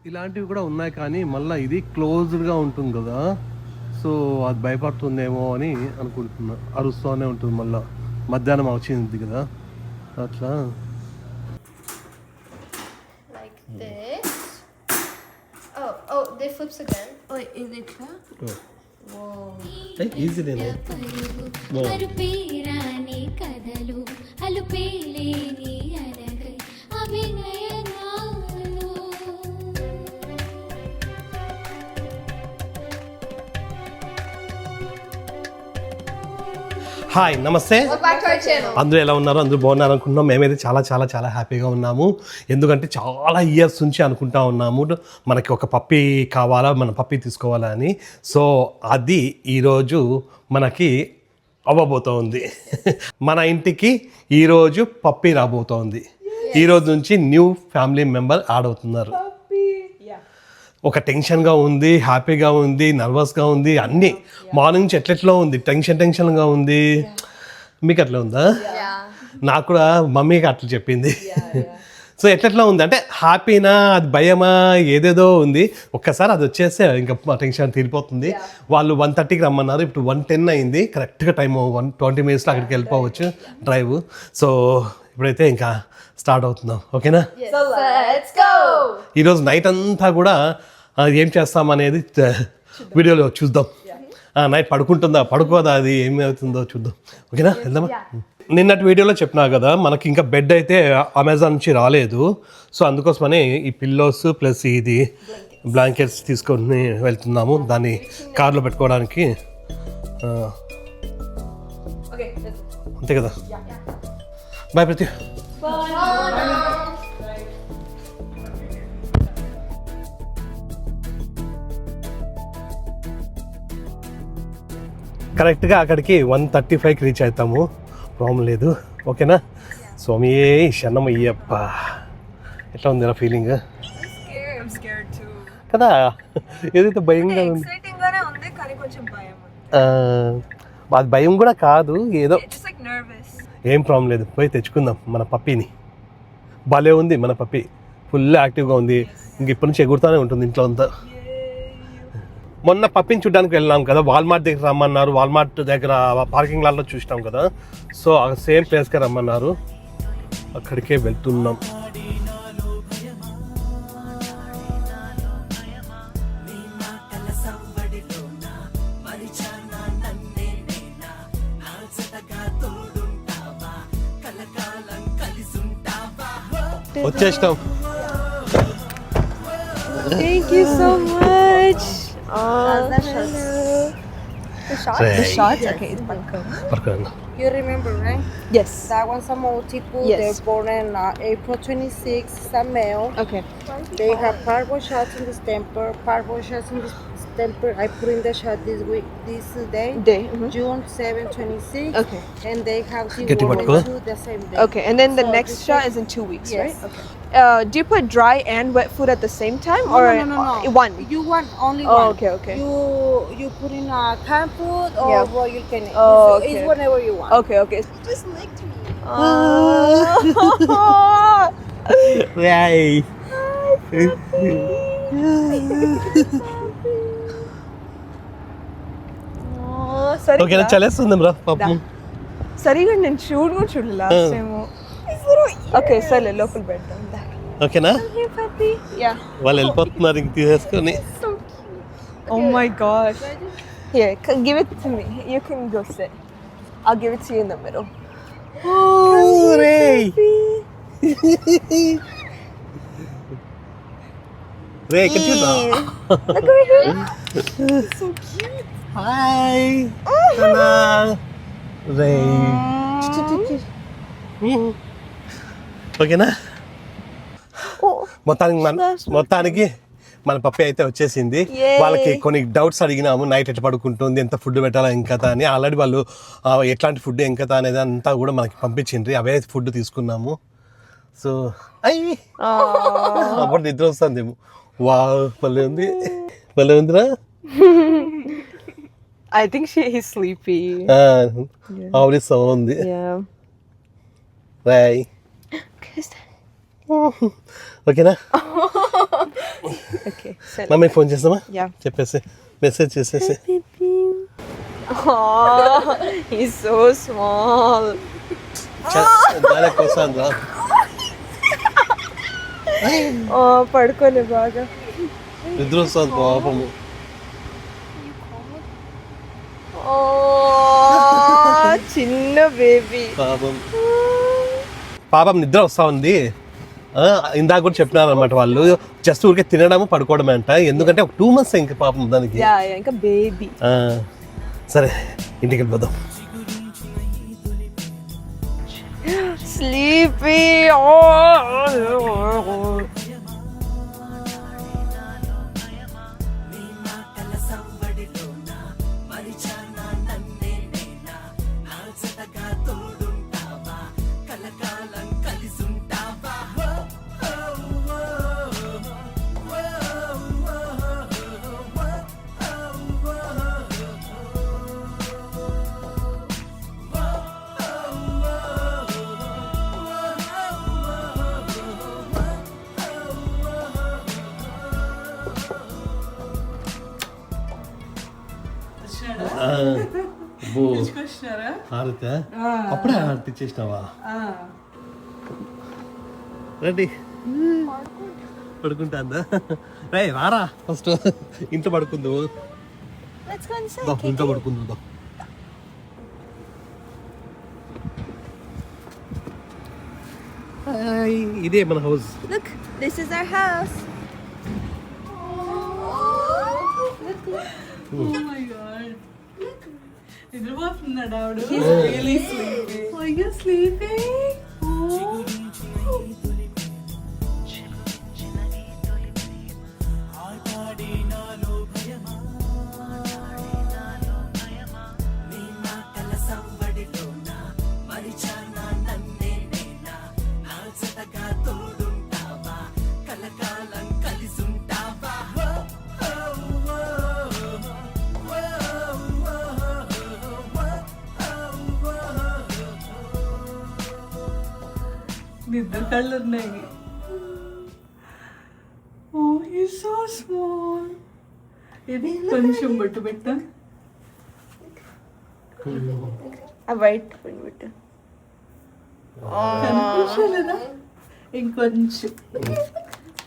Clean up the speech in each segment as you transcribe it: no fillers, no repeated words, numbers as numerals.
ఇలాంటివి కూడా ఉన్నాయి కానీ మళ్ళీ ఇది క్లోజ్డ్గా ఉంటుంది కదా, సో అది భయపడుతుందేమో అని అనుకుంటున్నా. అరుస్తూనే ఉంటుంది మళ్ళీ, మధ్యాహ్నం వచ్చింది కదా అట్లా. Like this. Oh, they flips again. Oh, is it clear? Whoa. Easy నేను కథలు అలుపేలేని అరగై అభినయనాలు. హాయ్ నమస్తే, Welcome back to our channel. అందరూ ఎలా ఉన్నారు? అందరూ బాగున్నారు అనుకుంటున్నాం. మేమైతే చాలా చాలా చాలా హ్యాపీగా ఉన్నాము. ఎందుకంటే చాలా ఇయర్స్ నుంచి అనుకుంటా ఉన్నాము మనకి ఒక పప్పీ కావాలా, మన పప్పీ తీసుకోవాలా అని. సో అది ఈరోజు మనకి అవ్వబోతోంది. మన ఇంటికి ఈరోజు పప్పీ రాబోతోంది. ఈరోజు నుంచి న్యూ ఫ్యామిలీ మెంబర్ యాడ్ అవుతున్నారు. ఒక టెన్షన్గా ఉంది, హ్యాపీగా ఉంది, నర్వస్గా ఉంది, అన్నీ మార్నింగ్ నుంచి ఎట్లెట్లో ఉంది, టెన్షన్గా ఉంది. మీకు అట్లా ఉందా? నాకు కూడా మమ్మీకి అట్లా చెప్పింది. సో ఎట్లెట్లా ఉంది అంటే హ్యాపీనా, అది భయమా, ఏదేదో ఉంది. ఒక్కసారి అది వచ్చేస్తే ఇంకా టెన్షన్ తీరిపోతుంది. వాళ్ళు 1:30కి రమ్మన్నారు, ఇప్పుడు 1:10 అయింది. కరెక్ట్గా టైం 20 minutesలో అక్కడికి వెళ్ళిపోవచ్చు డ్రైవ్. సో ఇప్పుడైతే ఇంకా స్టార్ట్ అవుతున్నాం. ఓకేనా? So let's go. ఈరోజు నైట్ అంతా కూడా ఏం చేస్తామనేది వీడియోలో చూద్దాం. నైట్ పడుకుంటుందా, పడుకోదా, అది ఏమవుతుందో చూద్దాం. ఓకేనా? వెళ్దామా? నిన్నటి వీడియోలో చెప్పినా కదా, మనకి ఇంకా బెడ్ అయితే అమెజాన్ నుంచి రాలేదు. సో అందుకోసమని ఈ పిల్లోస్ ప్లస్ ఇది బ్లాంకెట్స్ తీసుకొని వెళ్తున్నాము, దాన్ని కార్లో పెట్టుకోవడానికి. అంతే కదా? బాయ్ ప్రతి. కరెక్ట్గా అక్కడికి 1:35కి రీచ్ అవుతాము, ప్రాబ్లం లేదు. ఓకేనా? స్వామి శరణమయ్యప్ప. ఎట్లా ఉంది నా ఫీలింగ్ కదా? ఏదైతే భయంగా ఉంది, అది భయం కూడా కాదు, ఏదో ఏం ప్రాబ్లం లేదు. పోయి తెచ్చుకుందాం మన పప్పీని. భలే ఉంది మన పప్పీ, ఫుల్ యాక్టివ్గా ఉంది. ఇంక ఇప్పటి నుంచి ఎగురుతూనే ఉంటుంది ఇంట్లో అంతా. మొన్న పప్పిని చూడడానికి వెళ్ళినాం కదా, వాల్మార్ట్ దగ్గర రమ్మన్నారు. వాల్మార్ట్ దగ్గర పార్కింగ్ లాట్లో చూసినాం కదా, సో ఆ సేమ్ ప్లేస్కే రమ్మన్నారు, అక్కడికే వెళ్తున్నాం. వచ్చేసినాం. Thank you so much. The shots? The shots? Okay, it's Pankam. You remember, right? Yes. That one's a multiple. Yes. They're born in April 26th. It's a male. Okay. They have parvo shots in the stamper. Parvo shots in the stamper. I put in the shot this day. June 7, 26. Okay. And they have Get the it, one Marco. and two the same day. Okay, and then the So next this shot one- is in 2 weeks, Yes. right? Okay. Do you put dry and wet food at the same time, No, or no. one? You want only Oh, one. okay, okay. You put in canned food or Yeah. what you can. Oh, It's okay. whatever you want. Okay, okay. Just licked me. ఓకేనా? చలేస్తుంది రా పాపం. సరిగా నేను చూడలే last time. Okay సరే లోపల పెడతాం. ఓకేనా? యా. వాళ్ళు వెళ్ళిపోతున్నారు ఇంక తీసేసుకొని. Oh my gosh. Here, give it to me. You can go sit. I'll give it to you in the middle. రే ఇక్కడ చూద్దా. Look over here. So cute. Hi రే. ఓకేనా? మొత్తానికి మన పప్పి అయితే వచ్చేసింది. వాళ్ళకి కొన్ని డౌట్స్ అడిగినాము, నైట్ ఎట్లా పడుకుంటుంది, ఎంత ఫుడ్ పెట్టాలా ఇంకా అని. ఆల్రెడీ వాళ్ళు ఎట్లాంటి ఫుడ్ ఇంకా అనేది అంతా కూడా మనకి పంపించిండ్రి, అవే ఫుడ్ తీసుకున్నాము. సో అయ్యి అప్పుడు నిద్ర వస్తుందేమో. వా భలే ఉంది, భలే ఉందిరా. I think he's sleepy. ఆవిడ ఉంది. Yeah. రాయ్ ఓకేనా Okay, sell. మమ్మీ ఫోన్ చేస్తామా Yeah. చెప్పేసి మెసేజ్ చేసేసి Oh, he's so small. దాని కోసం రా Oh, పడుకోలే బాగా. నిద్ర వస్తుంది పాపము Oh, చిన్న బేబీ. పాపం నిద్ర వస్తా ఉంది ఇందాక కూడా చెప్పినారు అనమాట వాళ్ళు జస్ట్ ఊరికే తినడము పడుకోవడమే అంట ఎందుకంటే ఒక 2 months ఇంకా పాపం దానికి యా ఇంకా బేబీ. సరే ఇంటికి వెళ్ళిపోదాం స్లీపీ. హారత అప్పుడే హారతి ఇచ్చేసినావా రెడీ పడుకుంటాందా రే రారా ఫస్ట్ ఇంట్లో పడుకుందు Let's go inside. ఇంట్లో పడుకుందు ఇదే మన house Look, this is our house. నిద్ర కళ్ళు ఉన్నాయి. Oh he's so small. ఇది కొంచెం బొట్టు పెట్టా. ఆ వైట్ పెట్టు. కనిపించలేదా ఇంకొంచెం.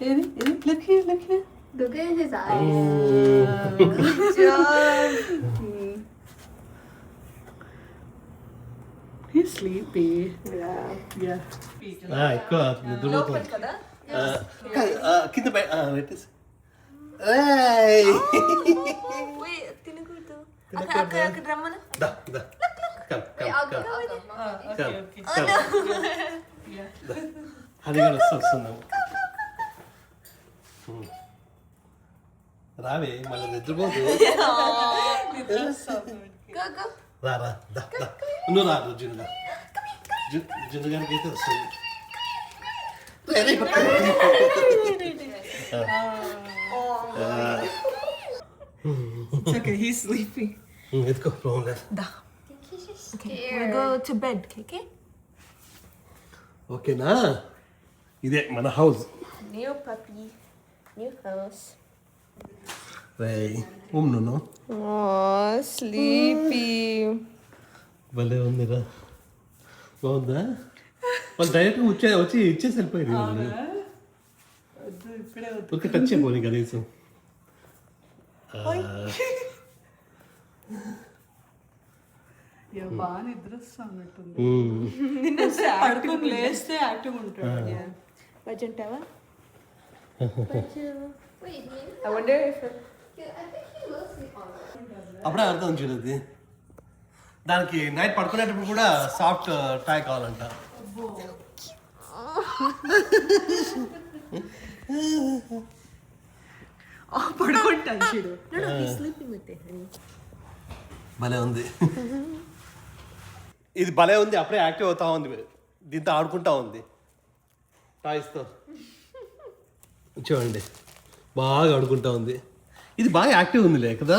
ఇది ఇది look here look here. Look at his eyes. He's sleepy. Yeah. ఎక్కువ నిద్రపోతుంది కింద పెట్టేసి Wait, తినకూడదు. అక్కడ రమ్మను. అది కూడా వస్తున్నాము రావే మళ్ళీ నిద్రపోదు Go, go. రా రా నువ్వు రా జున్నుగా జున్ను గారికి అయితే వస్తుంది It's okay, he's sleepy. ఎత్తుకో పోగా Okay, we'll go to bed, okay? ఓకేనా ఇదే మన house New puppy, new house. నన్ను స్లీపీ. భలే ఉందిరా బాగుందా వాళ్ళు డైరెక్ట్గా వచ్చి ఇచ్చేసి వెళ్ళిపోయారు వాళ్ళు ఇప్పుడే ఒక టచ్ అయిపోయి కనీసం బాగా నిద్ర వస్తున్నట్టుంది. పడుకుని లేస్తే యాక్టివ్ ఉంటాడు. బజ్జంటావా? Wait, I wonder if I think he will sleep on it. అప్పుడే అర్థం చూడదు దానికి నైట్ పడుకునేటప్పుడు కూడా సాఫ్ట్ టాయ్ కావాలంట పడుకుంటాను చూడు. No, he's sleeping with it, honey. భలే ఉంది ఇది భలే ఉంది అప్పుడే యాక్టివ్ అవుతా ఉంది దీంతో ఆడుకుంటా ఉంది టాయ్స్తో చూడండి బాగా ఆడుకుంటా ఉంది ఇది బాగా యాక్టివ్ ఉంది కదా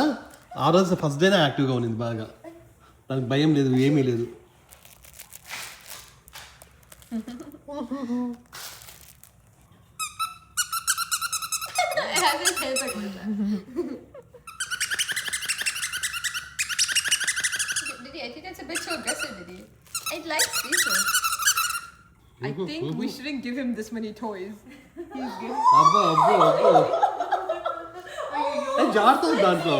ఆ రోజు ఫస్ట్ డేనే యాక్టివ్గా ఉంది బాగా దానికి భయం లేదు ఏమీ లేదు has his hands like that. Didi, I think that's a bit too aggressive, Didi. I like this one. I think we shouldn't give him this many toys. He's giving. అబ్బో జాగ్రత్త దాంట్లో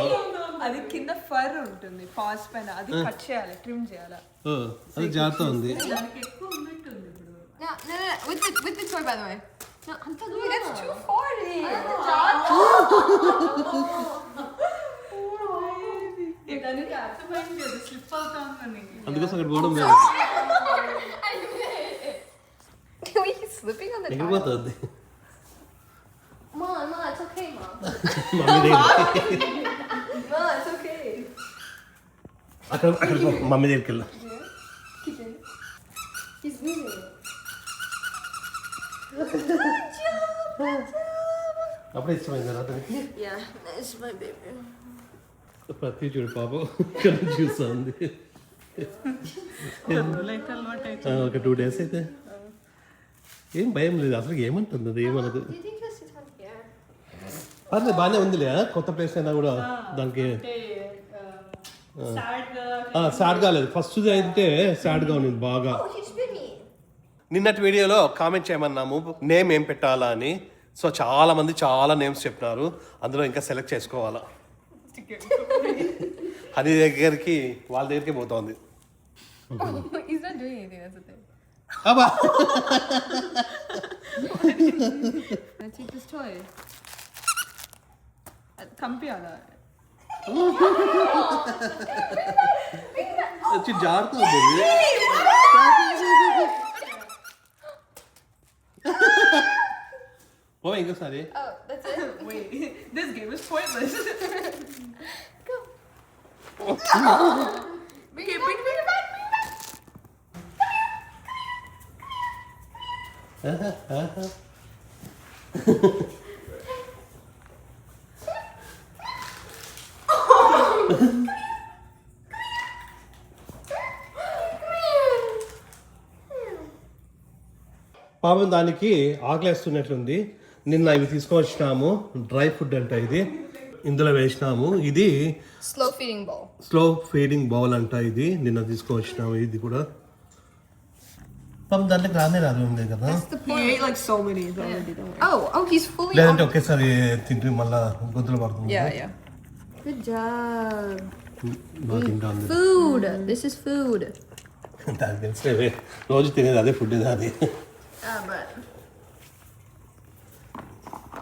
అది కింద ఫర్ ఉంటుంది పాస్ పైన అది cut చేయాలి trim చేయాలి అది జాగ్రత్త ఉంది. దానికి ఎక్కువ ఉన్నట్టుంది ఇప్పుడు. No. With the toy, by the way. No, I'm talking that's too far, Didi. దానికి అర్థమైంది అది స్లిప్ అవుతా ఉందని. అందుకోసం అక్కడ పోవడం లేదు. He's slipping on the tile. ఎగిరిపోతుంది Mom, it's okay, Mom. Mummy దగ్గర Mom, it's okay. అక్కడ మమ్మీ దగ్గరికి వెళ్ళు. Keep it. He's moving. అప్పుడే ఇష్టమైంది అతనికి. Yeah, that's my baby. ప్రతి చూడు పాపం కళ్ళు చూస్తుంది. ఒక 2 days అయితే ఏం భయం లేదు అసలు. ఏమంటుంది అది ఏమనదు. Do you think he'll sit on here? పర్లేదు బాగానే ఉందిలే. కొత్త ప్లేస్ అయినా కూడా దానికి సాడ్ కాలేదు. ఫస్ట్ అయితే సాడ్గా ఉంది బాగా. Oh, he's spinning. నిన్నటి వీడియోలో కామెంట్ చేయమన్నాము నేమ్ ఏం పెట్టాలా అని. సో చాలా మంది చాలా నేమ్స్ చెప్పినారు. అందులో ఇంకా సెలెక్ట్ చేసుకోవాలా. అది దగ్గరికి వాళ్ళ దగ్గరికి పోతుంది. Oh, he's not doing anything, that's the thing. అబ్బా I take this toy. కంపియాలా వచ్చి జాగ్రత్త ఉంది. ఓ ఇంకోసారి Oh, that's it? wait this game is pointless. Bring it back, bring it back. పాపం దానికి ఆకలేస్తున్నట్లుంది. నిన్న ఇవి తీసుకొచ్చినాము. డ్రై ఫుడ్ అంట ఇది. ఇందులో వేసినాము. ఇది Slow feeding bowl. Slow feeding bowl అంట. ఇది నిన్న తీసుకొచ్చినాము. ఇది కూడా పాపం దాంట్లోకి రాదు ఉంది కదా. He ate like so many already. Don't worry. Oh, he's fully లేదంటే ఒకేసారి తింటే మళ్ళా గొంతులు పడుతుంది. Yeah. Good job. బాగా తింటా ఉంది. Food. This is food. దానికి తెలిసినవే రోజు తినేది అదే ఫుడ్ అది. But.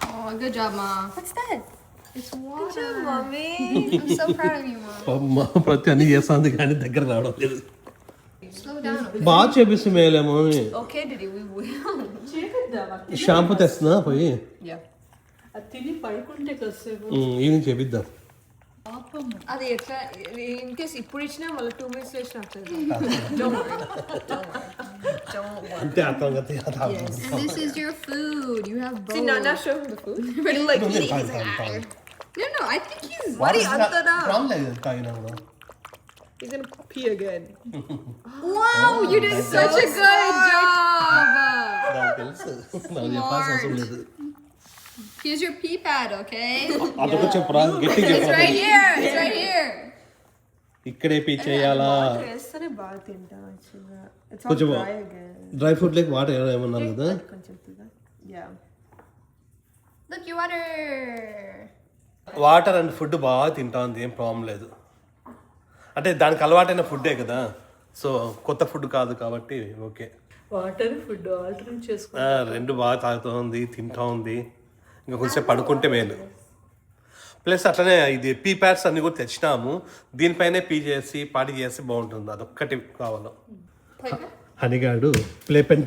Oh, good job, Mom. What's that? It's water. Good job, mommy. I'm so proud of you, Mom. అమ్మ ప్రతి అన్ని చేస్తుంది కానీ దగ్గర రావడం లేదు. Slow down. బాగా చేపిస్తుంది మేలేమో. Okay, Didi, we will. చేపిద్దామా? షాంపూ తెస్తున్నా పోయి Yeah. అది తిని పడుకుంటే కాసేపు ఈవినింగ్ చేపిద్దాం. పాపము. అది ఎట్లా ఇన్ కేస్ ఇప్పుడు ఇచ్చినా మళ్ళీ 2 minutes వేసిన Don't worry. అంతే అర్థం కదా. And this is your food. You have both. See, now show him the food. Ready, like eating. No, I think he's. తాగినా కూడా He's gonna pee again. Wow, you did such a good job. నాకు తెలుసు. నాకు చెప్పాల్సిన అవసరం లేదు. Here's your pee pad, okay? అదొక చెప్పరా గట్టి It's చెప్పరా. right here. It's right here. ఇక్కడే పీ చేయాలా. వేస్తేనే బాగా తింటా actually. It's all కొంచెం dry again. Dry fruit like water ఏమన్నారు కదా. కొంచెం తిగా. Yeah. Look, your water. Water and food బాగా తింటా ఉంది. ఏం ప్రాబ్లం లేదు. అంటే దానికి అలవాటైన ఫుడ్డే కదా. సో కొత్త ఫుడ్ కాదు కాబట్టి ఓకే. వాటర్ ఫుడ్ ఆల్టర్నేట్ చేసుకో. రెండు బాగా తాగుతూ ఉంది, తింటా ఉంది. ఇంకా కొంచెం పడుకుంటే మేలు. ప్లస్ అట్లనే ఇది పీ ప్యాడ్స్ అన్ని కూడా తెచ్చినాము. దీనిపైనే పీ చేసి పాటి చేసి బాగుంటుంది. అదొక్కటి కావాలి. హనిగాడు ప్లే పెన్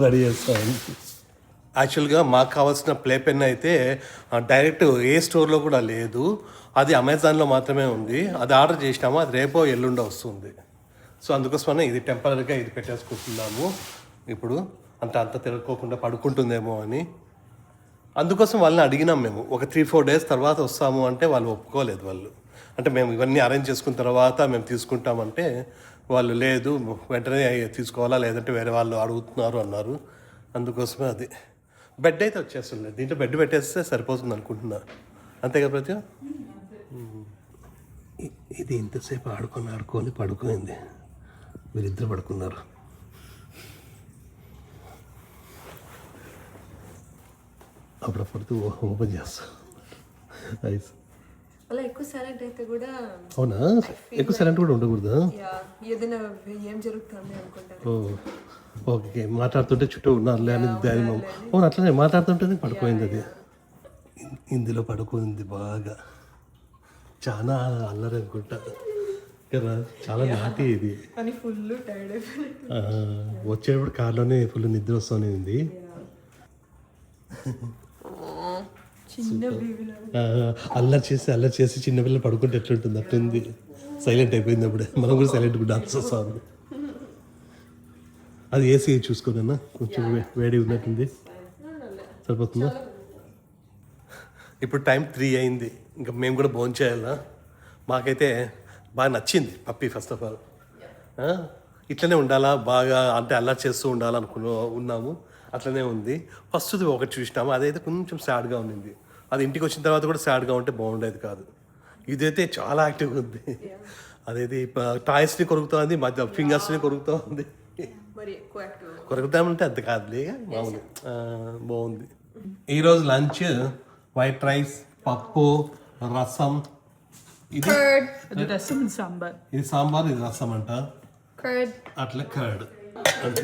రెడీ చేస్తాను. యాక్చువల్గా మాకు కావాల్సిన ప్లే పెన్ అయితే డైరెక్ట్ ఏ స్టోర్లో కూడా లేదు. అది అమెజాన్లో మాత్రమే ఉంది. అది ఆర్డర్ చేసినాము. అది రేపో ఎల్లుండో వస్తుంది. సో అందుకోసమనే ఇది టెంపరీగా ఇది పెట్టేసుకుంటున్నాము. ఇప్పుడు అంత తిరగకోకుండా పడుకుంటుందేమో అని. అందుకోసం వాళ్ళని అడిగినాం మేము. ఒక 3-4 days తర్వాత వస్తాము అంటే వాళ్ళు ఒప్పుకోలేదు. వాళ్ళు అంటే మేము ఇవన్నీ అరేంజ్ చేసుకున్న తర్వాత మేము తీసుకుంటామంటే వాళ్ళు లేదు వెంటనే తీసుకోవాలా లేదంటే వేరే వాళ్ళు అడుగుతున్నారు అన్నారు. అందుకోసమే అది బెడ్ అయితే వచ్చేస్తుంది, దీంట్లో బెడ్ పెట్టేస్తే సరిపోతుంది అనుకుంటున్నా, అంతే కదా ప్రతి. ఇది ఇంతసేపు ఆడుకొని పడుకోయింది, వీరిద్దరు పడుకున్నారు. అప్పుడప్పుడు ఓపెన్ చేస్తా ఐస్. అలా ఎక్కువ సైలెంట్ అయితే కూడా అవునా, ఎక్కువ సైలెంట్ కూడా ఉండకూడదు. ఏదైనా ఏం జరుగుతుంది అనుకుంటాను. ఓకే, మాట్లాడుతుంటే చుట్టూ ఉన్నారులే అని ధైర్యం. అవును, అట్లనే మాట్లాడుతుంటేనే పడుకోయింది అది. ఇందులో పడుకోయింది బాగా, చాలా అల్లరి అనుకుంటా కదా, చాలా నాటి ఇది. అని ఫుల్ టైర్డ్ అయిపోయింది. వచ్చేటప్పుడు కార్లోనే ఫుల్ నిద్ర వస్తుంది. చిన్న బేబీ అల్లరి చేసి చిన్నపిల్లలు పడుకుంటే ఎట్లుంటుంది అట్లుంది. సైలెంట్ అయిపోయింది అప్పుడే, మనం కూడా సైలెంట్గా డాన్స్ వస్తుంది. అది ఏసీ చూసుకోనన్నా, కొంచెం వేడి ఉన్నట్టుంది. సరిపోతుందా? ఇప్పుడు టైం 3 అయింది, ఇంకా మేము కూడా భోజనం చేయాలా. మాకైతే బాగా నచ్చింది పప్పి. ఫస్ట్ ఆఫ్ ఆల్ ఇట్లనే ఉండాలా, బాగా అంటే అల్లరి చేస్తూ ఉన్నాము, అట్లనే ఉంది. ఫస్ట్ది ఒకటి చూసినాము, అదైతే కొంచెం సాడ్గా ఉండింది. అది ఇంటికి వచ్చిన తర్వాత కూడా సాడ్గా ఉంటే బాగుండేది కాదు. ఇదైతే చాలా యాక్టివ్గా ఉంది. అదైతే టాయ్స్ని కొరుకుతోంది, మధ్య ఫింగర్స్ని కొరుకుతోంది. మరి ఎక్కువ యాక్టివ్ కొరుకుతామంటే అంత కాదులే, మామూలు. బాగుంది. ఈరోజు లంచ్ వైట్ రైస్, పప్పు, రసం. ఇది రసం సాంబార్. ఇది సాంబార్, ఇది రసం అంట. Curd. అట్లా కర్డ్ అంతే.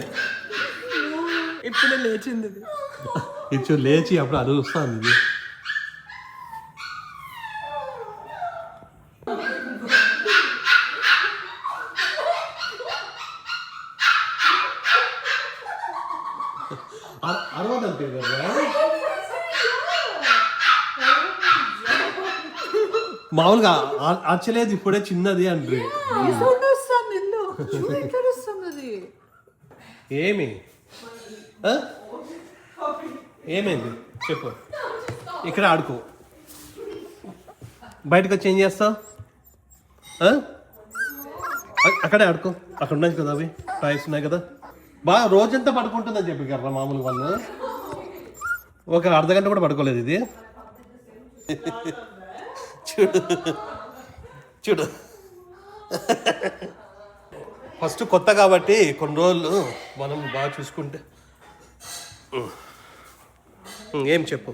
ఇప్పుడే లేచింది ఇది. ఇది లేచి అప్పుడు అరుస్తాను. ఇది అరవదంటే కదా మామూలుగా అచ్చలేదు, ఇప్పుడే చిన్నది అంటే. ఏమి ఏమైంది చెప్పు. ఇక్కడ ఆడుకో, బయటకు వచ్చి ఏం చేస్తావు? అక్కడే ఆడుకో, అక్కడ ఉన్నాయి కదా అవి టాయ్స్ ఉన్నాయి కదా. బాగా రోజంతా పడుకుంటుందని చెప్పి కదా మామూలు వాళ్ళు. ఒక అర్ధగంట కూడా పడుకోలేదు ఇది. చూడు ఫస్ట్ కొత్త కాబట్టి కొన్ని రోజులు మనం బాగా చూసుకుంటే. ఏం చెప్పు.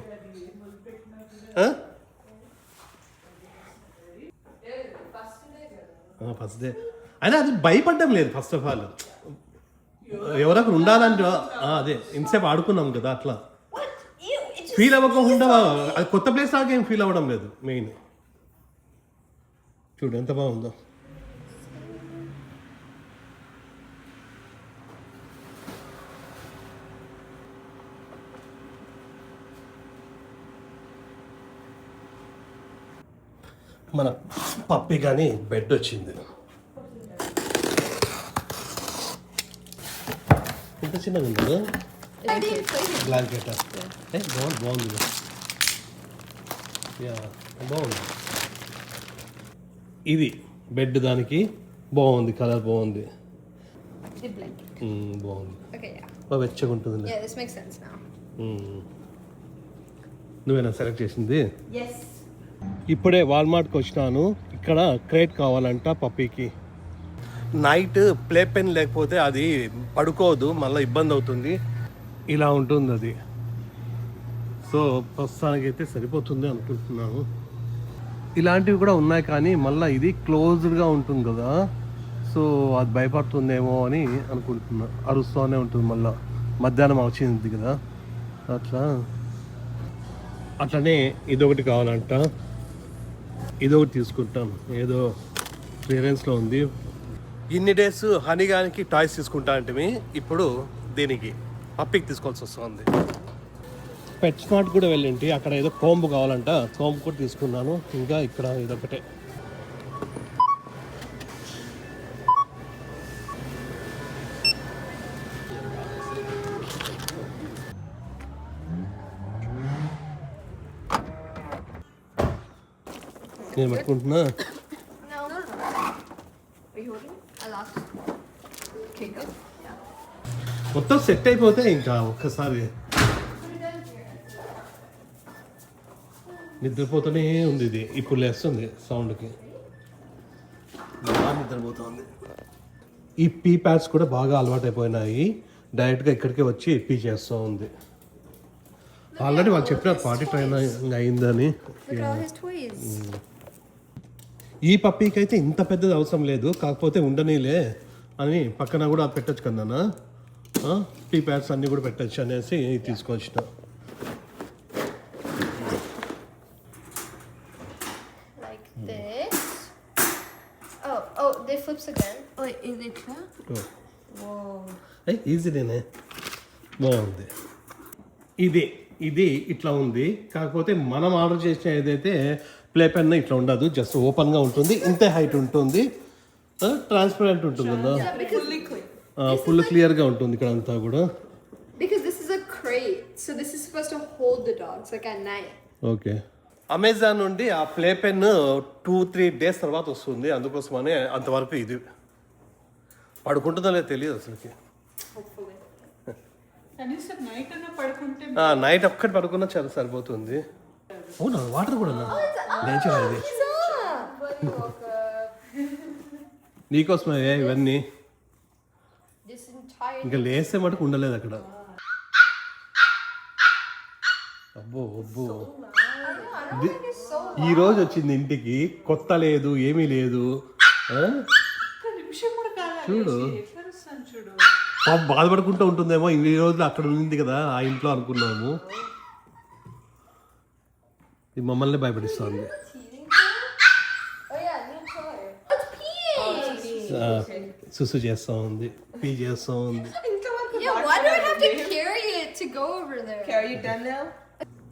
ఫస్ట్ డే అయినా అది భయపడ్డం లేదు. ఫస్ట్ ఆఫ్ ఆల్ ఎవరొకరు ఉండాలంటే అదే ఇంతసేపు ఆడుకున్నాం కదా, అట్లా ఫీల్ అవ్వకుండా అది కొత్త ప్లేస్ లాగా ఏం ఫీల్ అవ్వడం లేదు. మెయిన్ చూడు ఎంత బాగుందో. మన పప్పి కానీ బెడ్ వచ్చింది. ఇంత చిన్నగా ఉంది బ్లాంకెట్. బాగుంది, బాగుంది. ఇది బెడ్ దానికి బాగుంది, కలర్ బాగుంది. బాగుంది, Okay, yeah. బాగా వెచ్చగా ఉంటుంది. Yeah, this makes sense now. నువ్వేనా సెలెక్ట్ చేసింది? Yes. ఇప్పుడే వాల్మార్ట్కి వచ్చినాను. ఇక్కడ క్రేట్ కావాలంట పప్పీకి. నైట్ ప్లే పెన్ లేకపోతే అది పడుకోదు, మళ్ళీ ఇబ్బంది అవుతుంది. ఇలా ఉంటుంది అది. సో ప్రస్తుతానికి అయితే సరిపోతుంది అనుకుంటున్నాను. ఇలాంటివి కూడా ఉన్నాయి కానీ మళ్ళీ ఇది క్లోజ్డ్గా ఉంటుంది కదా, సో అది భయపడుతుందేమో అని అనుకుంటున్నా. అరుస్తూనే ఉంటుంది, మళ్ళీ మధ్యాహ్నం వచ్చింది కదా అట్లనే ఇదొకటి కావాలంట. ఇదొకటి తీసుకుంటాం, ఏదో క్లియరెన్స్లో ఉంది. ఇన్ని డేస్ హనీగానికి టాయ్స్ తీసుకుంటా అంటే ఇప్పుడు దీనికి పప్పికి తీసుకోవాల్సి వస్తుంది. పెట్ స్మార్ట్ కూడా వెళ్ళింటి, అక్కడ ఏదో కోంబు కావాలంట, కోంబు కూడా తీసుకున్నాను. ఇంకా ఇక్కడ ఇదొకటే. నేను పట్టుకుంటున్నా. Are you holding? I lost. Okay, go. మొత్తం సెట్ అయిపోతే ఇంకా ఒక్కసారి నిద్రపోతూనే ఉంది ఇది. ఇప్పుడు లేస్తుంది సౌండ్కి, బాగా నిద్రపోతుంది. ఈ పీ ప్యాడ్స్ కూడా బాగా అలవాటైపోయినాయి. డైరెక్ట్గా ఇక్కడికే వచ్చి పీ చేస్తూ ఉంది. ఆల్రెడీ వాళ్ళు చెప్పినారు పార్టీ ట్రైన్ అయిందని. Look at all his toys. ఈ పప్పీకి అయితే ఇంత పెద్దది అవసరం లేదు, కాకపోతే ఉండనీలే అని పక్కన కూడా పెట్టచ్చు కదా, పీ ప్యాడ్స్ అన్నీ కూడా పెట్టచ్చు అనేసి తీసుకొచ్చిన. Like this. Oh, they flips again. Wait, is it clear? ఈజీనే బాగుంది. ఇది ఇట్లా ఉంది, కాకపోతే మనం ఆర్డర్ చేసిన ఏదైతే ప్లే పెన్ ఇట్లా ఉండదు, జస్ట్ ఓపెన్గా ఉంటుంది, ఇంతే హైట్ ఉంటుంది, ట్రాన్స్పరెంట్ ఉంటుంది కదా, ఫుల్ క్లియర్గా ఉంటుంది ఇక్కడ అంతా కూడా. Because this is a crate, so this is supposed to hold the dogs like at night. Okay. Amazon నుండి ఆ ప్లే పెన్ 2-3 డేస్ తర్వాత వస్తుంది, అందుకోసమనే అంతవరకు ఇది పడుకుంటుందో లేదో తెలియదు అసలుకి. కనీసం నైట్ అన్న పడుకుంటే నైట్ ఒక్కటి పడుకున్నా చాలా సరిపోతుంది. అవునా, వాటర్ కూడా నేచర్ అది నీకోసమే ఇవన్నీ. This entire ఇంకా లేస్తే మటుకు ఉండలేదు అక్కడ. అబ్బో అబ్బో, ఈ రోజు వచ్చింది ఇంటికి, కొత్త లేదు ఏమీ లేదు. నిమిషం కూడా కాదు చూడు, ఎట్లా వస్తాను చూడు. పాపం బాధపడుకుంటూ ఉంటుందేమో, ఇన్ని రోజులు అక్కడ ఉంది కదా ఆ ఇంట్లో అనుకున్నాము. ఇది మమ్మల్ని భయపడిస్తుంది. Oh yeah, new toy. It's peeing. సుసు చేస్తూ ఉంది, పీ చేస్తూ ఉంది. Yeah, why do I have to carry it to go over there? Okay, are you done now?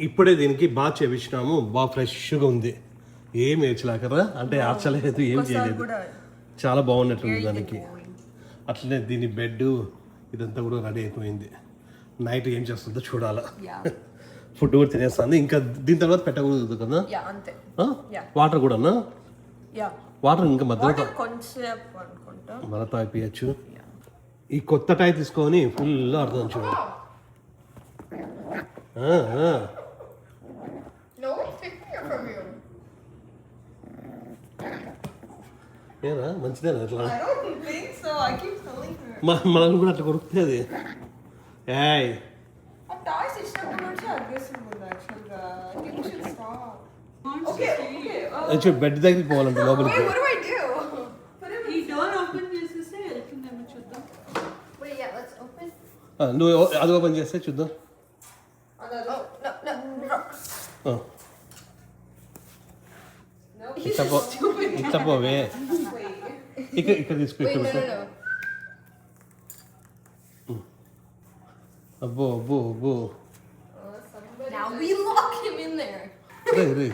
ఇప్పుడే దీనికి బాగా చేపించినాము, బాగా ఫ్రెష్గా ఉంది, ఏం ఏడ్చలేకరా అంటే ఆర్చలేదు, ఏం చేయలేదు, చాలా బాగున్నట్టుంది దానికి. అట్లనే దీని బెడ్ ఇదంతా కూడా రెడీ అయిపోయింది. నైట్ ఏం చేస్తుందో చూడాలా. ఫుడ్ కూడా తినేస్తుంది, ఇంకా దీని తర్వాత పెట్టకూడదు కదా. అంతే. వాటర్ కూడానా? వాటర్ ఇంకా మధ్యలో కాన్సెప్ట్ అనుకుంటా. మన తాగిపోయచ్చు. ఈ కొత్త టై తీసుకొని ఫుల్ అర్థం చూడు. No one's taking it from you. ఏరా మంచిదేనా అట్లా? I don't think so. I keep telling her. మనల్ని కూడా అట్లా కొరుకుతుంది అది. ఏయ్ ఆ టాయ్స్ ఇచ్చినప్పుడు నుంచి అగ్రెసివ్ ఉంది యాక్చువల్గా. I think we should stop. Okay. చూడు, బెడ్ దగ్గరికి పోవాలంటే లోపలికి. What do I do? ఈ డోర్ ఓపెన్ చేసేస్తే వెళ్తుందేమో చూద్దాం. Wait, yeah, let's open. నువ్వు అది ఓపెన్ చేస్తే చూద్దాం. Oh, no. ఇట్లా పోవే, ఇక్కడ తీసుకు, Wait, ఇక్కడ no. అబ్బో అబ్బో అబ్బో. Now we lock him in there. రే రే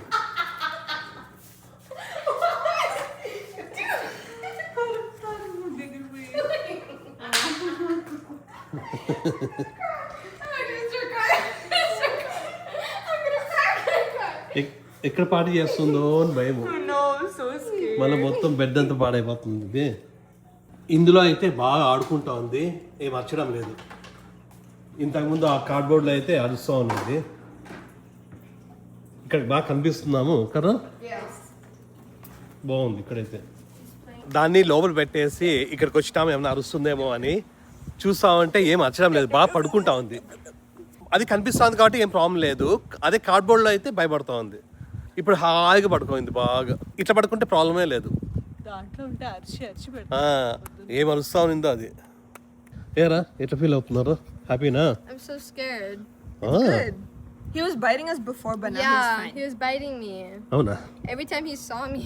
ఎక్కడ పార్టీ చేస్తుందో అని భయము. No, so scary. మళ్ళీ మొత్తం బెడ్ అంతా పాడైపోతుంది ఇది. ఇందులో అయితే బాగా ఆడుకుంటా ఉంది, ఏం అరచడం లేదు. ఇంతకుముందు ఆ కార్డ్బోర్డ్లో అయితే అరుస్తూ ఉన్నది. ఇక్కడ బాగా కనిపిస్తున్నాము కదా, బాగుంది ఇక్కడైతే. దాన్ని లోపల పెట్టేసి ఇక్కడికి వచ్చినాము ఏమైనా అరుస్తుందేమో అని చూస్తామంటే ఏం అరచడం లేదు, బాగా పడుకుంటా ఉంది. అది కనిపిస్తుంది కాబట్టి ఏం ప్రాబ్లం లేదు. అదే కార్డ్బోర్డ్లో అయితే భయపడుతూ ఉంది. ఇప్పుడు హాయిగా పడుకోంది బాగా. ఇట్లా పడుకుంటే ప్రాబ్లమే లేదు. దాంట్లో ఉంటే అరిచి ఏం అరుస్తా ఉందో అది. ఏరా ఎట్లా ఫీల్ అవుతున్నారు? హ్యాపీనా? I'm so scared. Good. He was biting us before, but now he's Yeah, fine. he was biting me. అవునా? Every time he saw me.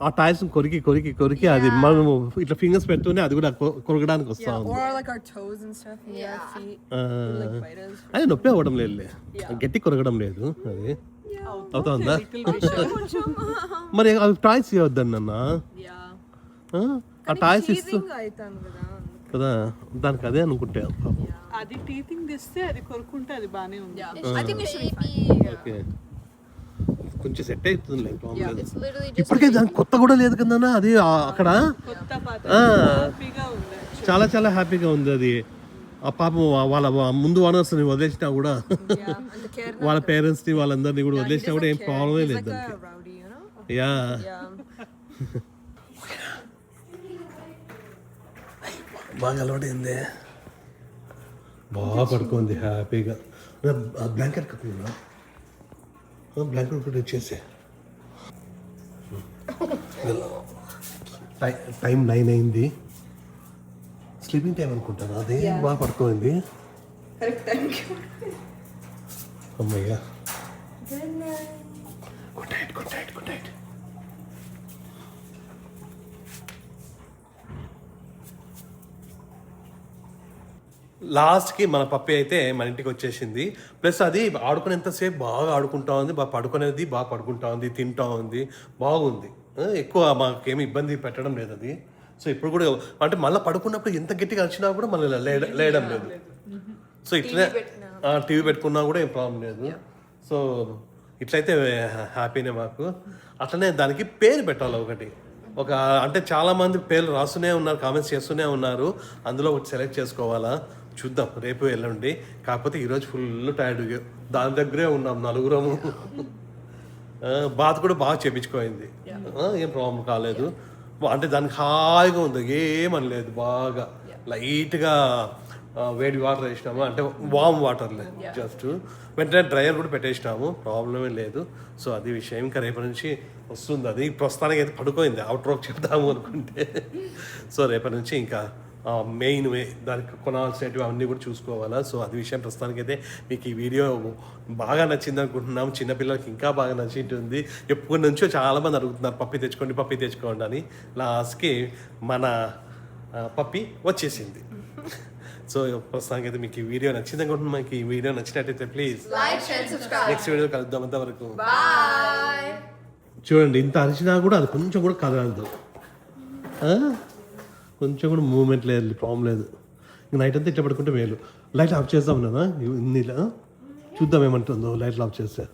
ఆ టాయ్స్ కొరికి కొరికి కొరికి అది మనము ఇట్లా ఫింగర్స్ పెడుతూనే అది కూడా కొరకడానికి వస్తా ఉంది. Or like our toes and stuff and our feet. Like bite us. అది నొప్పి అవ్వడం లేదులే, గట్టి కొరగడం లేదు. అది అవుతుందా? మరి అవి టాయ్స్ ఇవ్వద్దన్నా. ఆ టాయ్స్ ఇస్తూ కదా, దానికి అదే అనుకుంటే పాపం. అది టీతింగ్ తెస్తే అది కొరుకుంటే అది బానే ఉంది. I think we should be fine. Okay, కొంచెం సెట్ అవుతుంది ప్రాబ్లం లేదు. It's literally just ఇప్పటికే దానికి కొత్త కూడా లేదు కదా అది అక్కడ. కొత్త పాత హ్యాపీగా ఉంది. చాలా చాలా హ్యాపీగా ఉంది అది. ఆ పాపం వాళ్ళ ముందు ఓనర్స్ని వదిలేసినా కూడా Yeah, and the care. వాళ్ళ పేరెంట్స్ని వాళ్ళందరినీ కూడా వదిలేసినా కూడా ఏం ప్రాబ్లమే He's లేదు like దానికి. a rowdy, you know? Yeah Yeah. బాగా అలవాటైందే, బాగా పడుకుంది హ్యాపీగా. బ్లాంకెట్ కప్పున్నా, బ్లాంకెట్ కూడా ఇచ్చేసే. టైం 9 అయింది, స్లీపింగ్ టైం అనుకుంటాను. అదే బాగా పడుకోండి. Correct, thank you. అమ్మయ్యా, good night, good night, good night. లాస్ట్కి మన పప్పి అయితే మన ఇంటికి వచ్చేసింది. ప్లస్ అది ఆడుకునేంతసేపు బాగా ఆడుకుంటా ఉంది, బాగా పడుకునేది, బాగా పడుకుంటా ఉంది, తింటా ఉంది, బాగుంది. ఎక్కువ మాకేమి ఇబ్బంది పెట్టడం లేదు అది. సో ఇప్పుడు కూడా అంటే మళ్ళీ పడుకున్నప్పుడు ఎంత గట్టిగా అరిచినా కూడా మళ్ళీ లేయడం లేదు. సో ఇట్లనే టీవీ పెట్టుకున్నా కూడా ఏం ప్రాబ్లం లేదు. సో ఇట్లయితే హ్యాపీనే మాకు. అట్లనే దానికి పేరు పెట్టాలి ఒకటి. అంటే చాలామంది పేర్లు రాస్తూనే ఉన్నారు, కామెంట్స్ చేస్తూనే ఉన్నారు. అందులో ఒకటి సెలెక్ట్ చేసుకోవాలా, చూద్దాం రేపు ఎల్లుండి. కాకపోతే ఈరోజు ఫుల్ టైర్డ్, దాని దగ్గరే ఉన్నాం నలుగురము. బాత్ కూడా బాగా చేపించుకోయింది, ఏం ప్రాబ్లం కాలేదు. అంటే దానికి హాయిగా ఉంది, ఏమనలేదు. బాగా లైట్గా వేడి వాటర్ వేసినాము, అంటే వామ్ వాటర్లే జస్ట్. వెంటనే డ్రైయర్ కూడా పెట్టేసినాము, ప్రాబ్లమే లేదు. సో అది విషయం. ఇంకా రేపటి నుంచి వస్తుంది అది. ప్రస్తుతానికి అయితే పడుకోయింది, అవుట్ రోక్ చెప్దాము అనుకుంటే. సో రేపటి నుంచి ఇంకా మెయిన్ దానికి కొనాల్సినవి అన్నీ కూడా చూసుకోవాలా. సో అది విషయం. ప్రస్తుతానికి అయితే మీకు ఈ వీడియో బాగా నచ్చింది అనుకుంటున్నాము. చిన్నపిల్లలకి ఇంకా బాగా నచ్చింటుంది. ఎప్పటి నుంచో చాలామంది అడుగుతున్నారు పప్పి తెచ్చుకోండి, పప్పి తెచ్చుకోండి అని. లాస్ట్కి మన పప్పి వచ్చేసింది. సో ప్రస్తుతానికి అయితే మీకు ఈ వీడియో నచ్చింది అనుకుంటున్నాం. మీకు ఈ వీడియో నచ్చినట్టయితే please Like, share, subscribe. Next video కలుద్దాం. అంతవరకు Bye. చూడండి, ఇంత అరిచినా కూడా అది కొంచెం కూడా కదలదు, కొంచెం కూడా మూమెంట్ లేదు, ప్రాబ్లం లేదు. ఇంక నైట్ అంతా ఇట్లా పడుకుంటే మేలు. లైట్ ఆఫ్ చేద్దాం నాన్న, ఇన్ని చూద్దాం ఏమంటుందో లైట్లు ఆఫ్ చేస్తే.